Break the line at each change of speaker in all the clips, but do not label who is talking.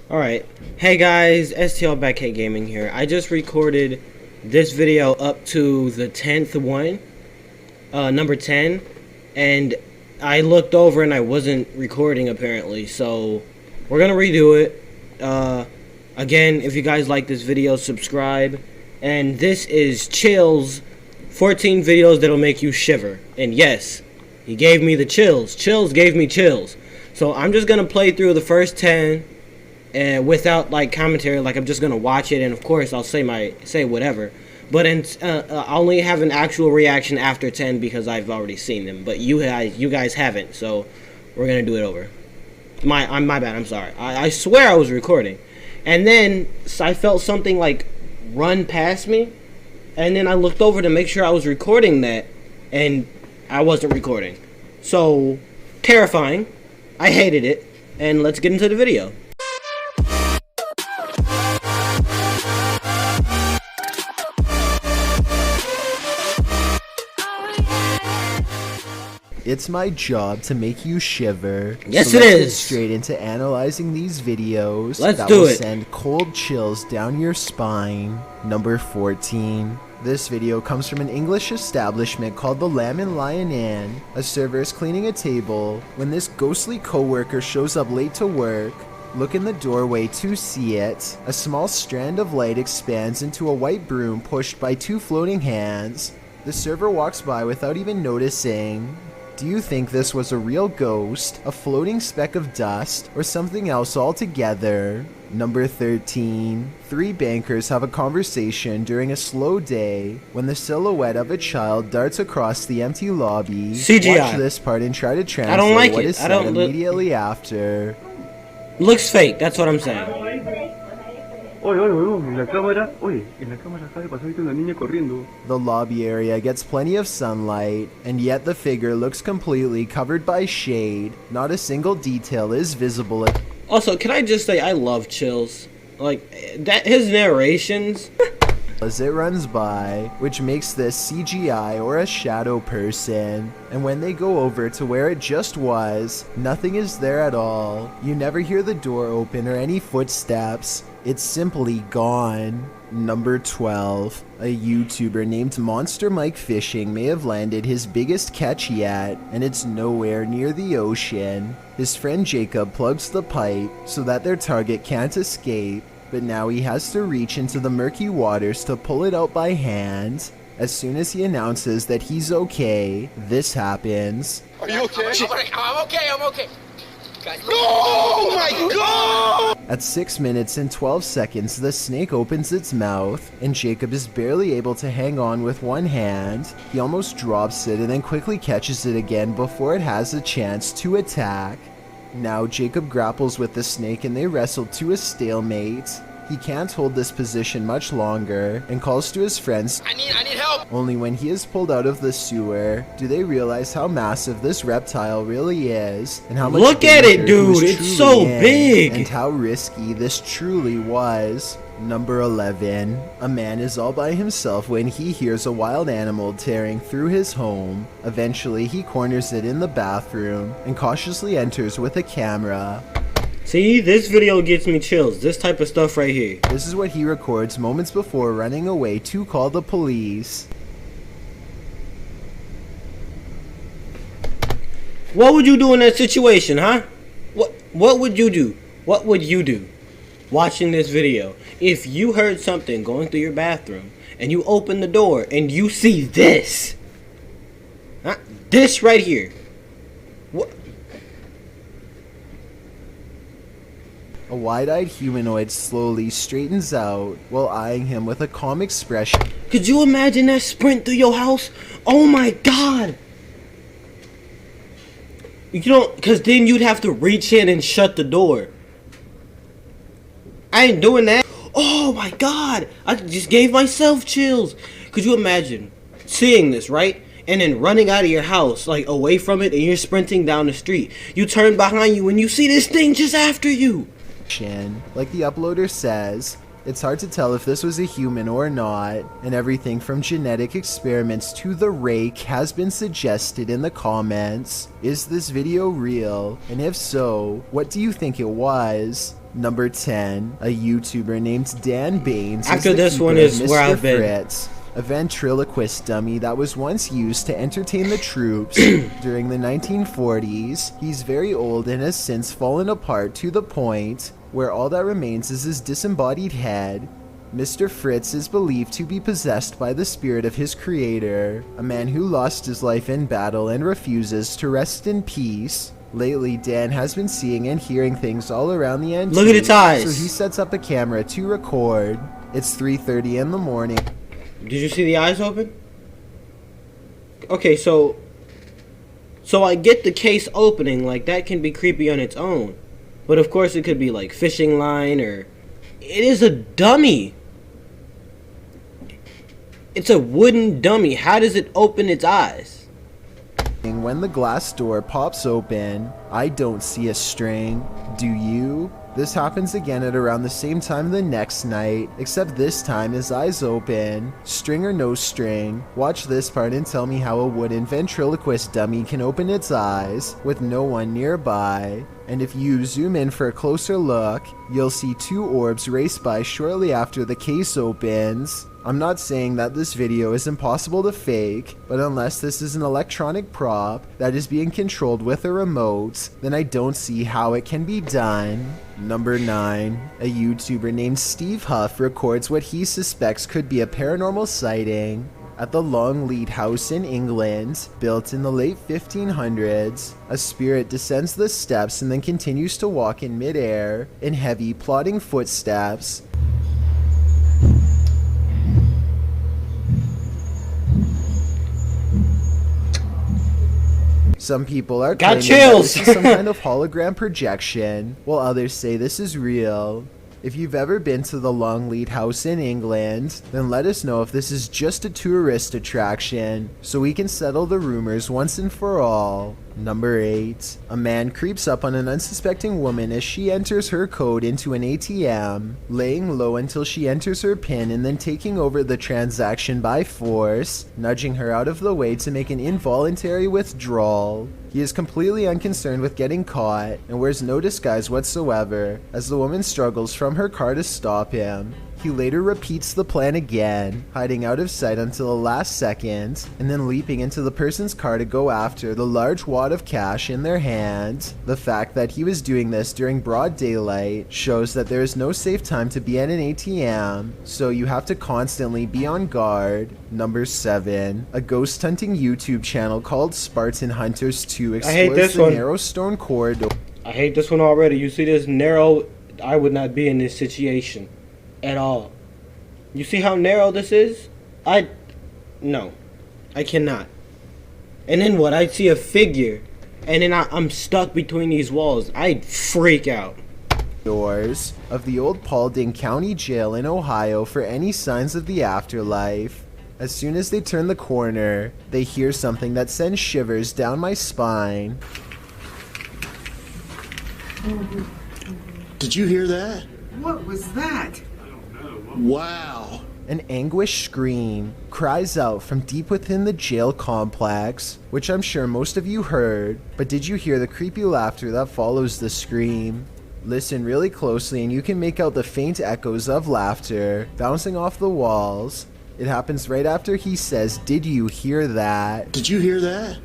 Alright, hey guys, STL Backhead Gaming here. I just recorded this video up to the 10th one, number 10, and I looked over and I wasn't recording apparently, so we're gonna redo it. Again, if you guys like this video, subscribe, and this is Chill's 14 videos that'll make you shiver, and yes, he gave me the chills. Chills gave me chills. So I'm just gonna play through the first 10 and without like commentary, like I'm just gonna watch it, and of course I'll say whatever, but I only have an actual reaction after 10 because I've already seen them, but you guys haven't, so we're gonna do it over. My bad, I'm sorry. I swear I was recording, and then I felt something like run past me, and then I looked over to make sure I was recording that, and I wasn't recording. So terrifying. I hated it, and let's get into the video.
It's my job to make you shiver.
Yes,
so
it
let's get
is.
straight into analyzing these videos.
Let's
that
do
will
it.
Send cold chills down your spine. Number 14. This video comes from an English establishment called the Lamb and Lion Inn. A server is cleaning a table when this ghostly coworker shows up late to work. Look in the doorway to see it. A small strand of light expands into a white broom pushed by two floating hands. The server walks by without even noticing. Do you think this was a real ghost, a floating speck of dust, or something else altogether? Number 13. Three bankers have a conversation during a slow day when the silhouette of a child darts across the empty lobby.
CGI.
Watch this part and try to translate
I don't like
what
it.
is said immediately after.
Looks fake, that's what I'm saying.
Oye, en la cámara acaba de pasar ahorita una niña corriendo.
The lobby area gets plenty of sunlight, and yet the figure looks completely covered by shade. Not a single detail is visible.
Also, can I just say I love Chills? Like, that his narrations.
As it runs by, which makes this CGI or a shadow person, and when they go over to where it just was, nothing is there at all. You never hear the door open or any footsteps. It's simply gone. Number 12. A YouTuber named Monster Mike Fishing may have landed his biggest catch yet, and it's nowhere near the ocean. His friend Jacob plugs the pipe so that their target can't escape, but now he has to reach into the murky waters to pull it out by hand. As soon as he announces that he's okay, this happens.
Are you okay? I'm okay. Guys,
No! Oh my god!
At 6 minutes and 12 seconds, the snake opens its mouth, and Jacob is barely able to hang on with one hand. He almost drops it and then quickly catches it again before it has a chance to attack. Now Jacob grapples with the snake and they wrestle to a stalemate. He can't hold this position much longer and calls to his friends.
I need help.
Only when he is pulled out of the sewer do they realize how massive this reptile really is, and how much
Look at it,
danger he
dude.
was
It's
truly
so
in,
big.
and how risky this truly was. Number 11. A man is all by himself when he hears a wild animal tearing through his home. Eventually, he corners it in the bathroom and cautiously enters with a camera.
See, this video gets me chills. This type of stuff right here.
This is what he records moments before running away to call the police.
What would you do in that situation, huh? What would you do? What would you do watching this video if you heard something going through your bathroom and you open the door and you see this? Huh? This right here. What?
A wide-eyed humanoid slowly straightens out while eyeing him with a calm expression.
Could you imagine that sprint through your house? Oh my god! You don't, because then you'd have to reach in and shut the door. I ain't doing that. Oh my god! I just gave myself chills. Could you imagine seeing this, right? And then running out of your house, like away from it, and you're sprinting down the street. You turn behind you and you see this thing just after you.
Like the uploader says, it's hard to tell if this was a human or not, and everything from genetic experiments to the rake has been suggested in the comments. Is this video real? And if so, what do you think it was? Number 10, a YouTuber named Dan Baines.
After
is the
this
keeper
one
of
is where
Mr.
I've been.
Fritz, a ventriloquist dummy that was once used to entertain the troops during the 1940s. He's very old and has since fallen apart to the point where all that remains is his disembodied head. Mr. Fritz is believed to be possessed by the spirit of his creator, a man who lost his life in battle and refuses to rest in peace. Lately, Dan has been seeing and hearing things all around the antique.
Look at its eyes.
So he sets up a camera to record. It's 3:30 in the morning.
Did you see the eyes open? Okay, so I get the case opening, like that can be creepy on its own. But of course it could be like fishing line, or it is a dummy. It's a wooden dummy. How does it open its eyes?
When the glass door pops open, I don't see a string. Do you? This happens again at around the same time the next night, except this time his eyes open. String or no string, watch this part and tell me how a wooden ventriloquist dummy can open its eyes with no one nearby. And if you zoom in for a closer look, you'll see two orbs race by shortly after the case opens. I'm not saying that this video is impossible to fake, but unless this is an electronic prop that is being controlled with a remote, then I don't see how it can be done. Number 9. A YouTuber named Steve Huff records what he suspects could be a paranormal sighting. At the Longleat House in England, built in the late 1500s, a spirit descends the steps and then continues to walk in midair in heavy, plodding footsteps. Some people are
Got
claiming that
chills.
this is some kind of hologram projection, while others say this is real. If you've ever been to the Longleat House in England, then let us know if this is just a tourist attraction, so we can settle the rumors once and for all. Number 8. A man creeps up on an unsuspecting woman as she enters her code into an ATM, laying low until she enters her PIN and then taking over the transaction by force, nudging her out of the way to make an involuntary withdrawal. He is completely unconcerned with getting caught and wears no disguise whatsoever as the woman struggles from her car to stop him. He later repeats the plan again, hiding out of sight until the last second, and then leaping into the person's car to go after the large wad of cash in their hand. The fact that he was doing this during broad daylight shows that there is no safe time to be at an ATM, so you have to constantly be on guard. Number 7. A ghost hunting YouTube channel called Spartan Hunters 2 explores the narrow stone corridor.
I hate this one already. You see this narrow, I would not be in this situation at all. You see how narrow this is? No, I cannot. And then what? I'd see a figure, and then I'm stuck between these walls. I'd freak out.
Doors of the old Paulding County Jail in Ohio for any signs of the afterlife. As soon as they turn the corner, they hear something that sends shivers down my spine.
Did you hear that?
What was that?
Wow.
An anguished scream cries out from deep within the jail complex, which I'm sure most of you heard, but did you hear the creepy laughter that follows the scream? Listen really closely and you can make out the faint echoes of laughter bouncing off the walls. It happens right after he says, "Did you hear that?"
Did you hear that?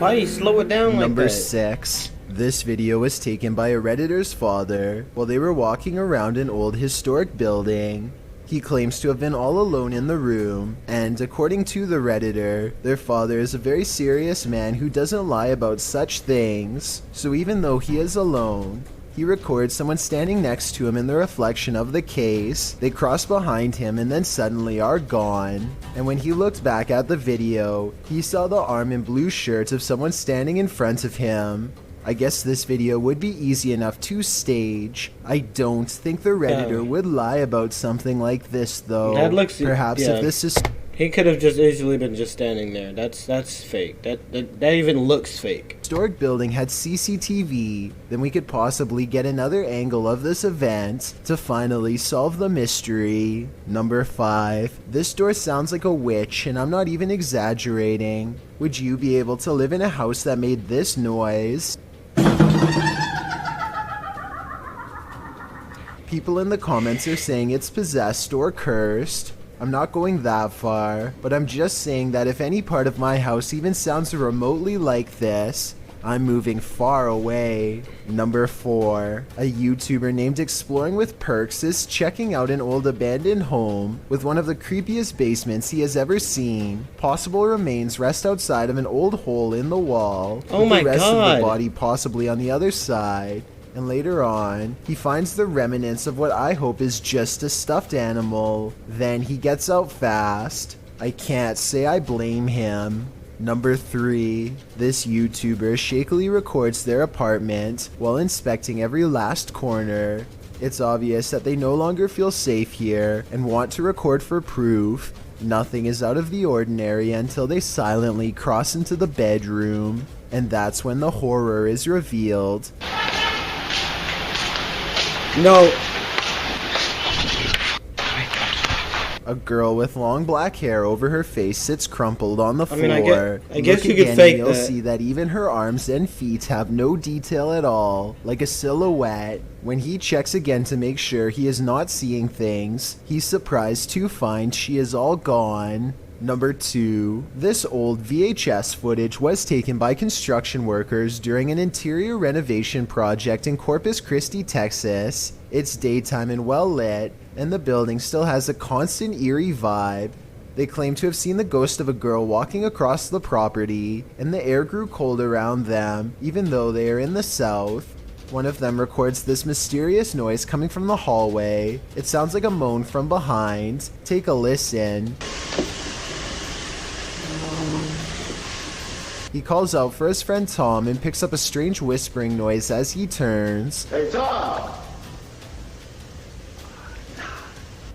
Why do you slow it down like that?
Number 6. This video was taken by a Redditor's father while they were walking around an old historic building. He claims to have been all alone in the room, and according to the Redditor, their father is a very serious man who doesn't lie about such things. So even though he is alone, he records someone standing next to him in the reflection of the case. They cross behind him and then suddenly are gone. And when he looked back at the video, he saw the arm and blue shirt of someone standing in front of him. I guess this video would be easy enough to stage. I don't think the Redditor would lie about something like this though.
That looks,
perhaps if this is...
He could have just easily been just standing there. That's fake. That even looks fake.
Historic building had CCTV, then we could possibly get another angle of this event to finally solve the mystery. Number 5. This door sounds like a witch, and I'm not even exaggerating. Would you be able to live in a house that made this noise? People in the comments are saying it's possessed or cursed. I'm not going that far, but I'm just saying that if any part of my house even sounds remotely like this, I'm moving far away. Number 4. A YouTuber named Exploring with Perks is checking out an old abandoned home with one of the creepiest basements he has ever seen. Possible remains rest outside of an old hole in the wall,
Oh
with
my
the rest of
God.
the body possibly on the other side. And later on, he finds the remnants of what I hope is just a stuffed animal. Then he gets out fast. I can't say I blame him. Number 3. This YouTuber shakily records their apartment while inspecting every last corner. It's obvious that they no longer feel safe here and want to record for proof. Nothing is out of the ordinary until they silently cross into the bedroom. And that's when the horror is revealed.
No.
A girl with long black hair over her face sits crumpled on the floor.
I guess
Look
you could
again
fake
and you'll
that.
see that even her arms and feet have no detail at all, like a silhouette. When he checks again to make sure he is not seeing things, he's surprised to find she is all gone. Number 2. This old VHS footage was taken by construction workers during an interior renovation project in Corpus Christi, Texas. It's daytime and well lit, and the building still has a constant eerie vibe. They claim to have seen the ghost of a girl walking across the property, and the air grew cold around them, even though they are in the south. One of them records this mysterious noise coming from the hallway. It sounds like a moan from behind. Take a listen. He calls out for his friend Tom and picks up a strange whispering noise as he turns.
Hey, Tom!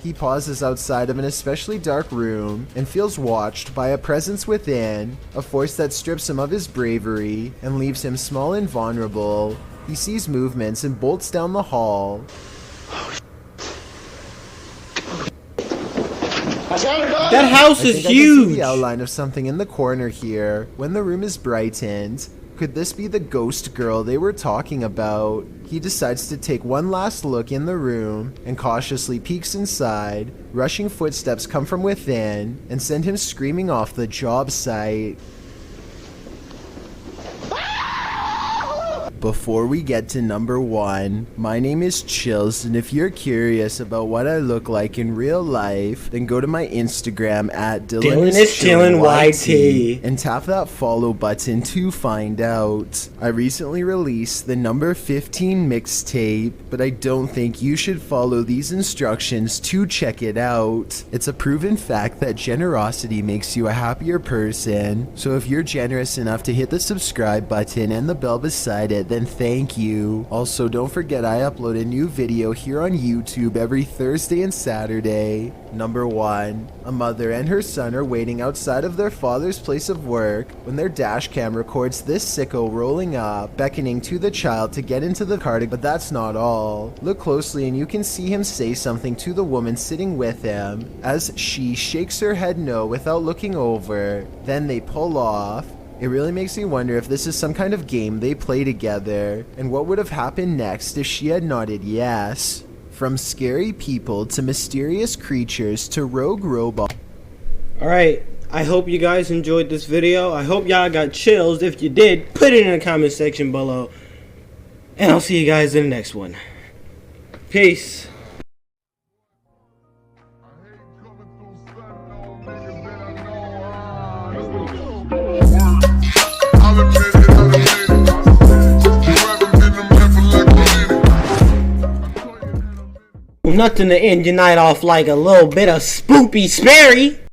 He pauses outside of an especially dark room and feels watched by a presence within, a force that strips him of his bravery and leaves him small and vulnerable. He sees movements and bolts down the hall.
That house
I
is
think I can see
huge.
the outline of something in the corner here when the room is brightened. Could this be the ghost girl they were talking about? He decides to take one last look in the room and cautiously peeks inside. Rushing footsteps come from within and send him screaming off the job site. Before we get to number 1, my name is Chills, and if you're curious about what I look like in real life, then go to my Instagram at
Dylan is chillin' YT
and tap that follow button to find out. I recently released the number 15 mixtape, but I don't think you should follow these instructions to check it out. It's a proven fact that generosity makes you a happier person, so if you're generous enough to hit the subscribe button and the bell beside it, then thank you. Also, don't forget I upload a new video here on YouTube every Thursday and Saturday. Number 1. A mother and her son are waiting outside of their father's place of work when their dash cam records this sicko rolling up, beckoning to the child to get into the car, but that's not all. Look closely and you can see him say something to the woman sitting with him, as she shakes her head no without looking over. Then they pull off. It really makes me wonder if this is some kind of game they play together, and what would have happened next if she had nodded yes. From scary people to mysterious creatures to rogue robots.
Alright, I hope you guys enjoyed this video. I hope y'all got chills. If you did, put it in the comment section below. And I'll see you guys in the next one. Peace. Nothing to end your night off like a little bit of spoopy sperry.